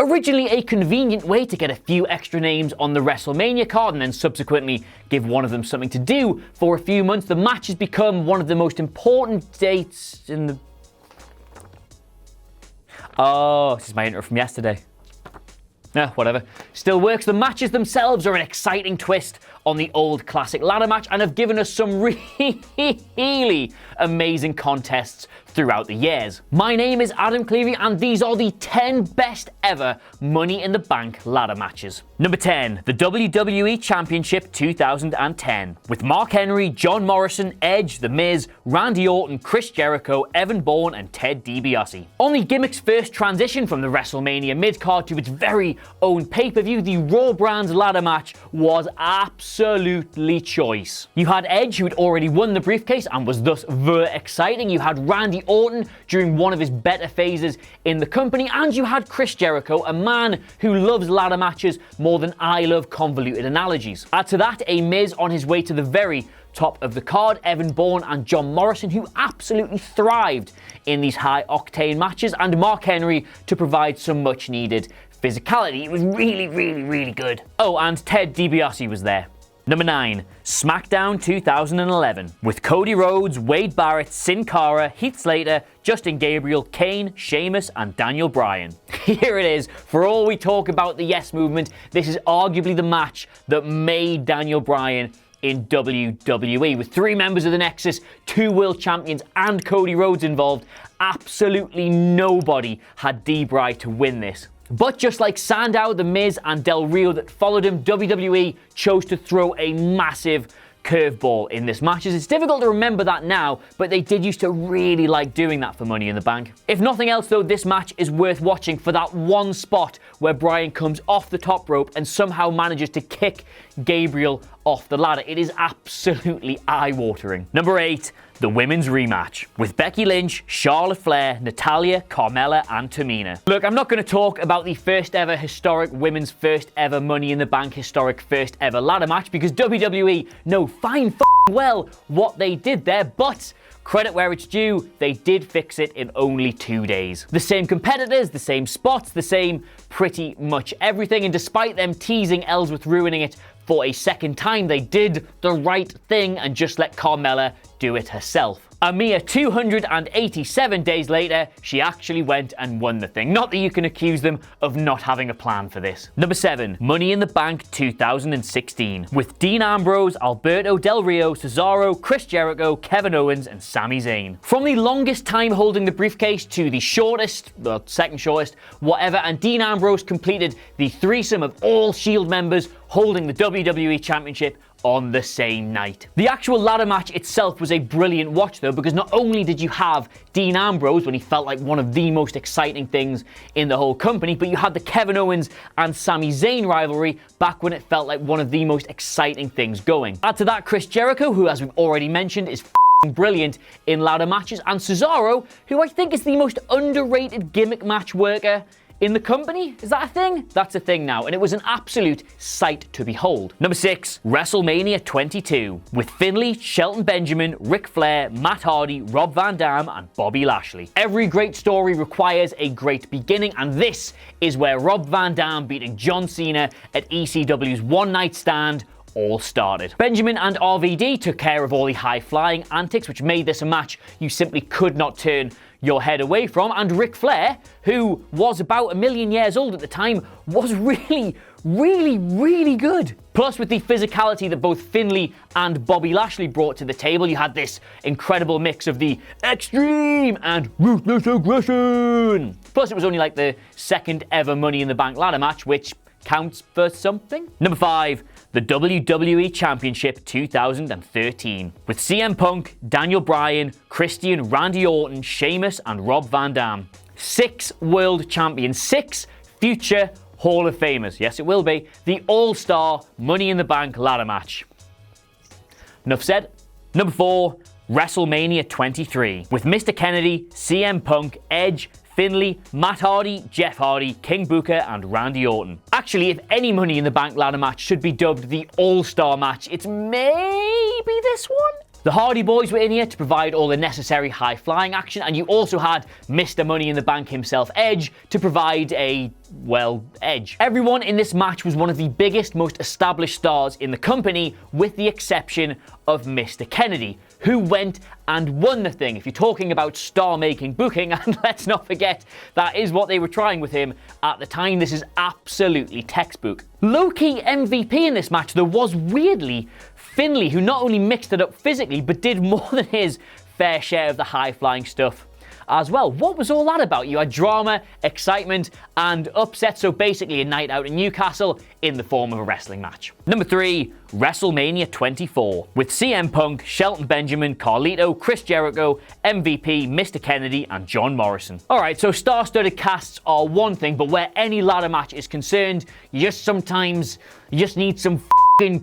Originally a convenient way to get a few extra names on the WrestleMania card and then subsequently give one of them something to do for a few months, the match has become one of the most important dates in the... Oh, this is my intro from yesterday. Whatever. Still works. The matches themselves are an exciting twist on the old classic ladder match and have given us some really amazing contests throughout the years. My name is Adam Cleary and these are the 10 best ever Money in the Bank ladder matches. Number 10, the WWE Championship 2010, with Mark Henry, John Morrison, Edge, The Miz, Randy Orton, Chris Jericho, Evan Bourne and Ted DiBiase. On the gimmick's first transition from the WrestleMania mid-card to its very own pay-per-view, the Raw brand ladder match was absolutely choice. You had Edge, who had already won the briefcase and was thus very exciting. You had Randy Orton during one of his better phases in the company, and you had Chris Jericho, a man who loves ladder matches more than I love convoluted analogies. Add to that a Miz on his way to the very top of the card, Evan Bourne and John Morrison, who absolutely thrived in these high-octane matches, and Mark Henry to provide some much-needed physicality. It was really good. Oh, and Ted DiBiase was there. Number 9, SmackDown 2011, with Cody Rhodes, Wade Barrett, Sin Cara, Heath Slater, Justin Gabriel, Kane, Sheamus, and Daniel Bryan. Here it is. For all we talk about the Yes Movement, this is arguably the match that made Daniel Bryan in WWE. With 3 members of the Nexus, 2 world champions, and Cody Rhodes involved, absolutely nobody had D-Bry to win this. But just like Sandow, The Miz, and Del Rio that followed him, WWE chose to throw a massive curveball in this match. It's difficult to remember that now, but they did used to really like doing that for Money in the Bank. If nothing else though, this match is worth watching for that one spot where Bryan comes off the top rope and somehow manages to kick Gabriel off the ladder. It is absolutely eye-watering. Number 8, the women's rematch, with Becky Lynch, Charlotte Flair, Natalya, Carmella, and Tamina. Look, I'm not going to talk about the first ever historic women's first ever Money in the Bank historic first ever ladder match because WWE know fine well what they did there, but credit where it's due, they did fix it in only 2 days. The same competitors, the same spots, the same pretty much everything, and despite them teasing Ellsworth ruining it for a second time, they did the right thing and just let Carmella do it herself. A mere 287 days later, she actually went and won the thing. Not that you can accuse them of not having a plan for this. Number 7, Money in the Bank 2016, with Dean Ambrose, Alberto Del Rio, Cesaro, Chris Jericho, Kevin Owens, and Sami Zayn. From the longest time holding the briefcase to the shortest, well, second shortest, whatever, and Dean Ambrose completed the threesome of all Shield members holding the WWE Championship on the same night. The actual ladder match itself was a brilliant watch though, because not only did you have Dean Ambrose when he felt like one of the most exciting things in the whole company, but you had the Kevin Owens and Sami Zayn rivalry back when it felt like one of the most exciting things going. Add to that Chris Jericho, who as we've already mentioned is brilliant in ladder matches, and Cesaro, who I think is the most underrated gimmick match worker in the company. Is that a thing? That's a thing now, and it was an absolute sight to behold. Number 6, WrestleMania 22, with Finlay, Shelton Benjamin, Ric Flair, Matt Hardy, Rob Van Dam, and Bobby Lashley. Every great story requires a great beginning, and this is where Rob Van Dam beating John Cena at ECW's One Night Stand all started. Benjamin and RVD took care of all the high-flying antics, which made this a match you simply could not turn your head away from, and Ric Flair, who was about 1 million years old at the time, was really good. Plus, with the physicality that both Finlay and Bobby Lashley brought to the table, you had this incredible mix of the extreme and ruthless aggression. Plus, it was only like the second ever Money in the Bank ladder match, which counts for something. Number 5, the WWE Championship 2013, with CM Punk, Daniel Bryan, Christian, Randy Orton, Sheamus, and Rob Van Dam. 6 world champions, 6 future Hall of Famers. Yes, it will be. The All-Star Money in the Bank ladder match. Enough said. Number 4, WrestleMania 23, with Mr. Kennedy, CM Punk, Edge, Finlay, Matt Hardy, Jeff Hardy, King Booker, and Randy Orton. Actually, if any Money in the Bank ladder match should be dubbed the All-Star match, it's maybe this one? The Hardy Boys were in here to provide all the necessary high-flying action, and you also had Mr. Money in the Bank himself, Edge, to provide a, well, edge. Everyone in this match was one of the biggest, most established stars in the company, with the exception of Mr. Kennedy, who went and won the thing. If you're talking about star-making booking, and let's not forget, that is what they were trying with him at the time. This is absolutely textbook. Low-key MVP in this match, though, was weirdly Finlay, who not only mixed it up physically, but did more than his fair share of the high-flying stuff as well. What was all that about? You had drama, excitement, and upset, so basically a night out in Newcastle in the form of a wrestling match. Number 3, WrestleMania 24, with CM Punk, Shelton Benjamin, Carlito, Chris Jericho, MVP, Mr. Kennedy, and John Morrison. Alright, so star-studded casts are one thing, but where any ladder match is concerned, you just need some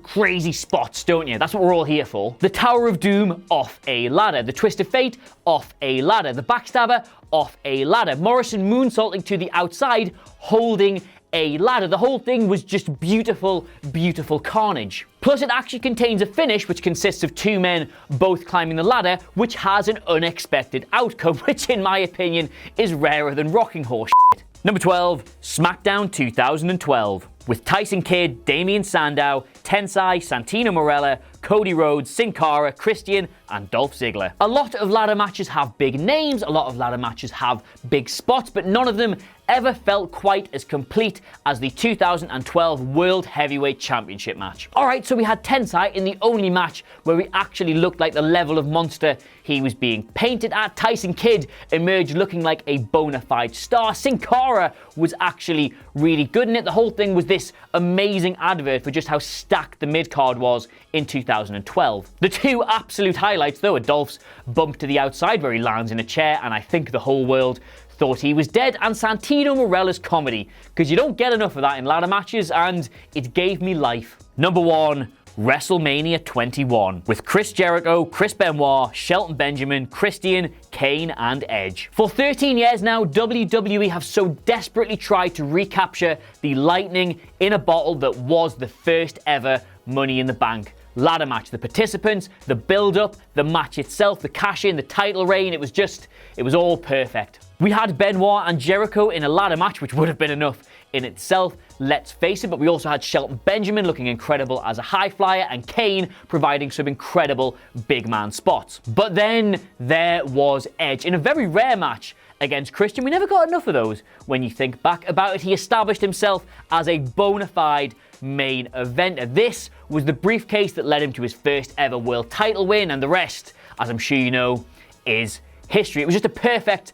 crazy spots, don't you? That's what we're all here for. The Tower of Doom off a ladder. The Twist of Fate off a ladder. The Backstabber off a ladder. Morrison moonsaulting to the outside, holding a ladder. The whole thing was just beautiful, beautiful carnage. Plus, it actually contains a finish which consists of two men both climbing the ladder, which has an unexpected outcome, which in my opinion is rarer than rocking horse shit. Number 12, SmackDown 2012. With Tyson Kidd, Damian Sandow, Tensai, Santino Marella, Cody Rhodes, Sin Cara, Christian, and Dolph Ziggler. A lot of ladder matches have big names, a lot of ladder matches have big spots, but none of them ever felt quite as complete as the 2012 World Heavyweight Championship match. Alright, so we had Tensai in the only match where we actually looked like the level of monster he was being painted at. Tyson Kidd emerged looking like a bona fide star. Sin Cara was actually really good in it. The whole thing was this amazing advert for just how stacked the mid-card was in 2012. The two absolute highlights, though, are Dolph's bump to the outside where he lands in a chair, and I think the whole world thought he was dead, and Santino Marella's comedy, because you don't get enough of that in ladder matches, and it gave me life. Number 1, WrestleMania 21, with Chris Jericho, Chris Benoit, Shelton Benjamin, Christian, Kane, and Edge. For 13 years now, WWE have so desperately tried to recapture the lightning in a bottle that was the first ever Money in the Bank ladder match. The participants, the build-up, the match itself, the cash-in, the title reign, it was all perfect. We had Benoit and Jericho in a ladder match, which would have been enough in itself, let's face it, but we also had Shelton Benjamin looking incredible as a high flyer, and Kane providing some incredible big man spots. But then there was Edge in a very rare match against Christian. We never got enough of those. When you think back about it, he established himself as a bona fide main eventer. This was the briefcase that led him to his first ever world title win, and the rest, as I'm sure you know, is history. It was just a perfect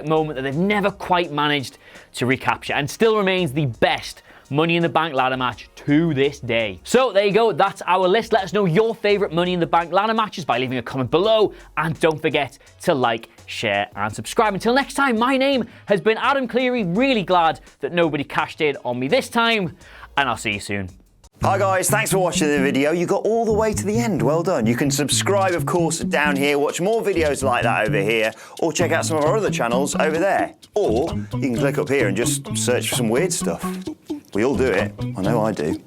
moment that they've never quite managed to recapture, and still remains the best Money in the Bank ladder match to this day. So there you go, that's our list. Let us know your favorite Money in the Bank ladder matches by leaving a comment below, and don't forget to like, share, and subscribe. Until next time, my name has been Adam Cleary. Really glad that nobody cashed in on me this time, and I'll see you soon. Hi guys, thanks for watching the video. You got all the way to the end, well done. You can subscribe, of course, down here, watch more videos like that over here, or check out some of our other channels over there. Or you can click up here and just search for some weird stuff. We all do it. I know I do.